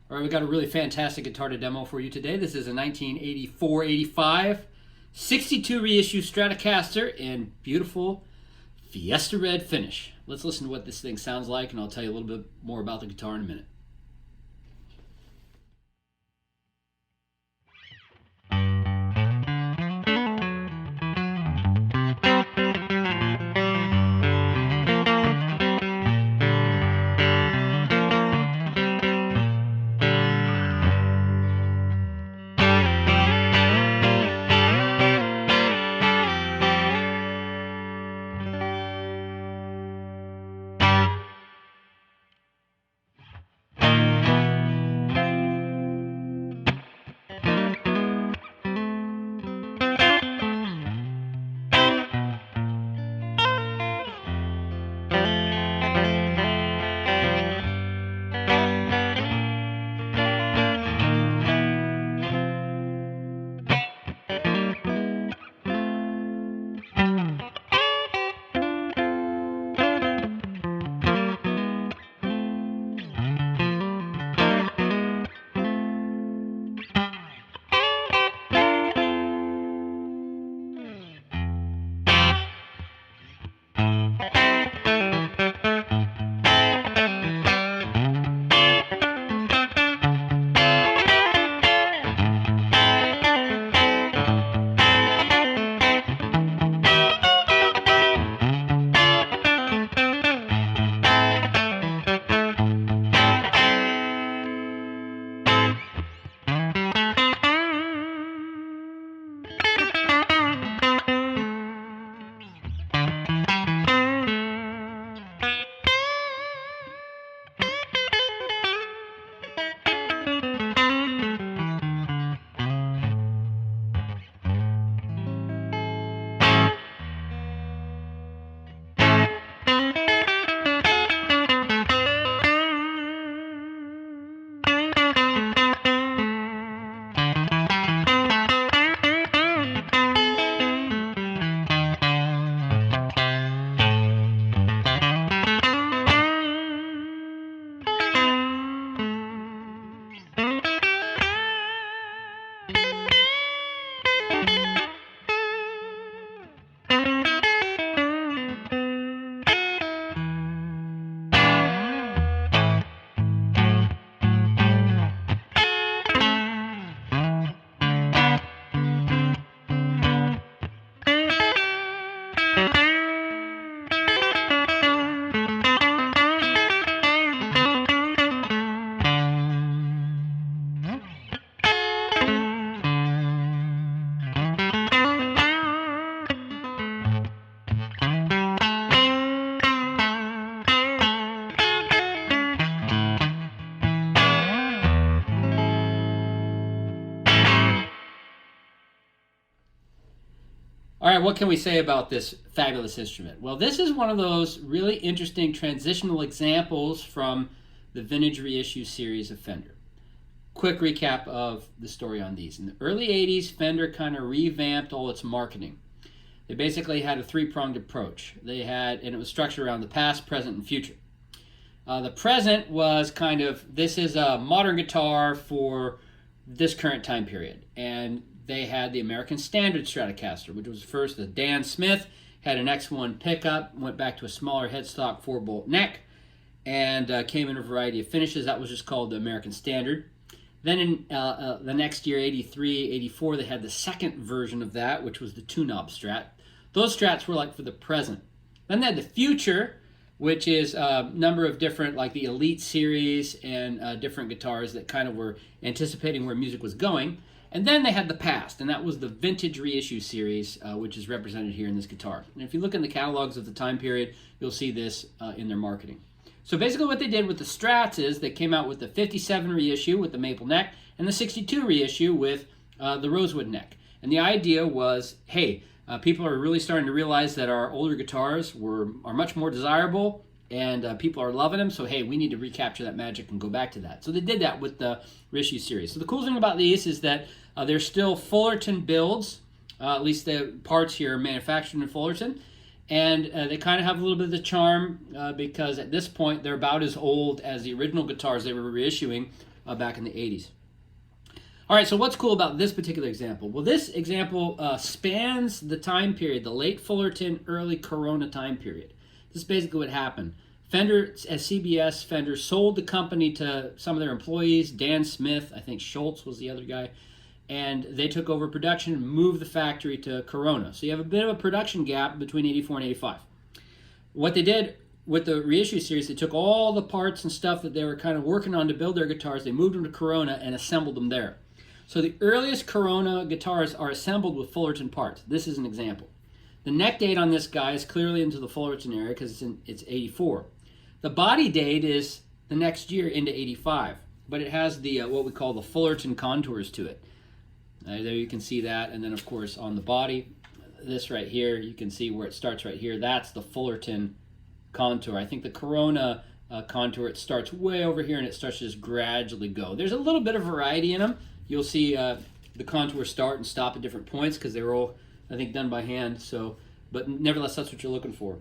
All right, we got a really fantastic guitar to demo for you today. This is a 1984-85 62 reissue Stratocaster in beautiful Fiesta red finish. Let's listen to what this thing sounds like, and I'll tell you a little bit more about the guitar in a minute. All right, what can we say about this fabulous instrument? Well, this is one of those really interesting transitional examples from the vintage reissue series of Fender. Quick recap of the story on these. In the early 80s, Fender kind of revamped all its marketing. They basically had a three-pronged approach. And it was structured around the past, present, and future. The present was kind of, this is a modern guitar for this current time period. And they had the American Standard Stratocaster, which was first the Dan Smith, had an X1 pickup, went back to a smaller headstock 4-bolt neck, and came in a variety of finishes. That was just called the American Standard. Then in the next year, 83, 84, they had the second version of that, which was the two-knob Strat. Those Strats were like for the present. Then they had the future, which is a number of different, like the Elite series and different guitars that kind of were anticipating where music was going. And then they had the past, and that was the vintage reissue series, which is represented here in this guitar. And if you look in the catalogs of the time period, you'll see this in their marketing. So basically what they did with the Strats is they came out with the 57 reissue with the maple neck and the 62 reissue with the rosewood neck. And the idea was, hey, people are really starting to realize that our older guitars are much more desirable, and people are loving them, so hey, we need to recapture that magic and go back to that. So they did that with the reissue series. So the cool thing about these is that they're still Fullerton builds, at least the parts here are manufactured in Fullerton, and they kind of have a little bit of the charm because at this point they're about as old as the original guitars they were reissuing back in the 80s. All right, so what's cool about this particular example? Well, this example spans the time period, the late Fullerton, early Corona time period. This is basically what happened. Fender, as CBS, Fender sold the company to some of their employees, Dan Smith, I think Schultz was the other guy, and they took over production and moved the factory to Corona. So you have a bit of a production gap between 84 and 85. What they did with the reissue series, they took all the parts and stuff that they were kind of working on to build their guitars, they moved them to Corona and assembled them there. So the earliest Corona guitars are assembled with Fullerton parts. This is an example. The neck date on this guy is clearly into the Fullerton era because it's 84. The body date is the next year into 85, but it has the what we call the Fullerton contours to it. There you can see that, and then of course on the body, this right here, you can see where it starts right here. That's the Fullerton contour. I think the Corona contour, it starts way over here and it starts to just gradually go. There's a little bit of variety in them. You'll see the contours start and stop at different points because they were all, I think, done by hand. So, but nevertheless, that's what you're looking for.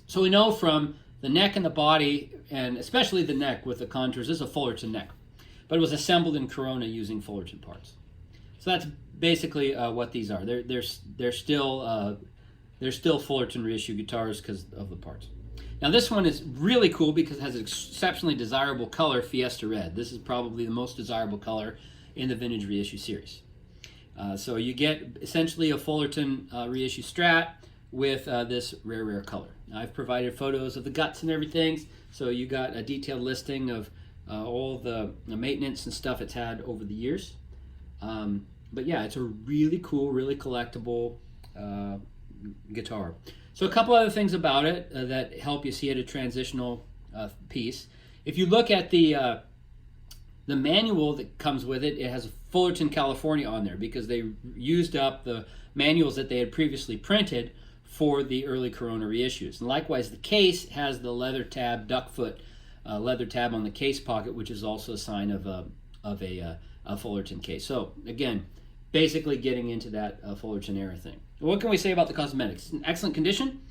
So we know from the neck and the body, and especially the neck with the contours, this is a Fullerton neck, but it was assembled in Corona using Fullerton parts. So that's basically what these are. They're still Fullerton reissue guitars because of the parts. Now this one is really cool because it has an exceptionally desirable color, Fiesta red. This is probably the most desirable color in the vintage reissue series. So you get essentially a Fullerton reissue Strat with this rare color. Now, I've provided photos of the guts and everything, so you got a detailed listing of all the maintenance and stuff it's had over the years. But yeah, it's a really cool, really collectible guitar. So a couple other things about it that help you see it a transitional piece. If you look at the manual that comes with it, it has Fullerton, California on there because they used up the manuals that they had previously printed for the early Corona reissues. And likewise, the case has the leather tab, duckfoot leather tab on the case pocket, which is also a sign of a Fullerton case. So again, basically getting into that Fullerton era thing. What can we say about the cosmetics? It's in excellent condition.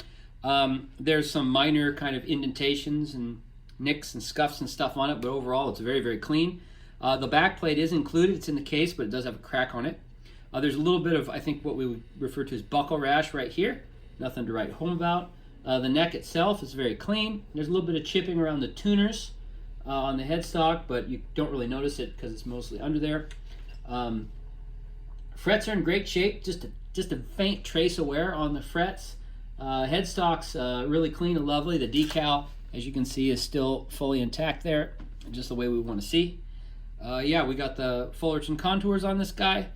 There's some minor kind of indentations and nicks and scuffs and stuff on it, but overall it's very clean. The back plate is included. It's in the case, but it does have a crack on it. There's a little bit of, I think, what we would refer to as buckle rash right here. Nothing to write home about. The neck itself is very clean. There's a little bit of chipping around the tuners on the headstock, but you don't really notice it because it's mostly under there. Frets are in great shape, just a faint trace of wear on the frets. Headstock's really clean and lovely. The decal, as you can see, is still fully intact there, just the way we want to see. Yeah, we got the Fullerton contours on this guy,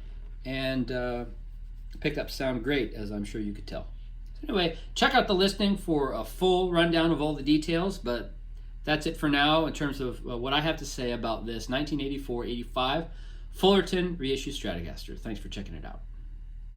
and pickups sound great, as I'm sure you could tell. So anyway, check out the listing for a full rundown of all the details, but that's it for now in terms of what I have to say about this 1984-85 Fullerton reissue Stratocaster. Thanks for checking it out.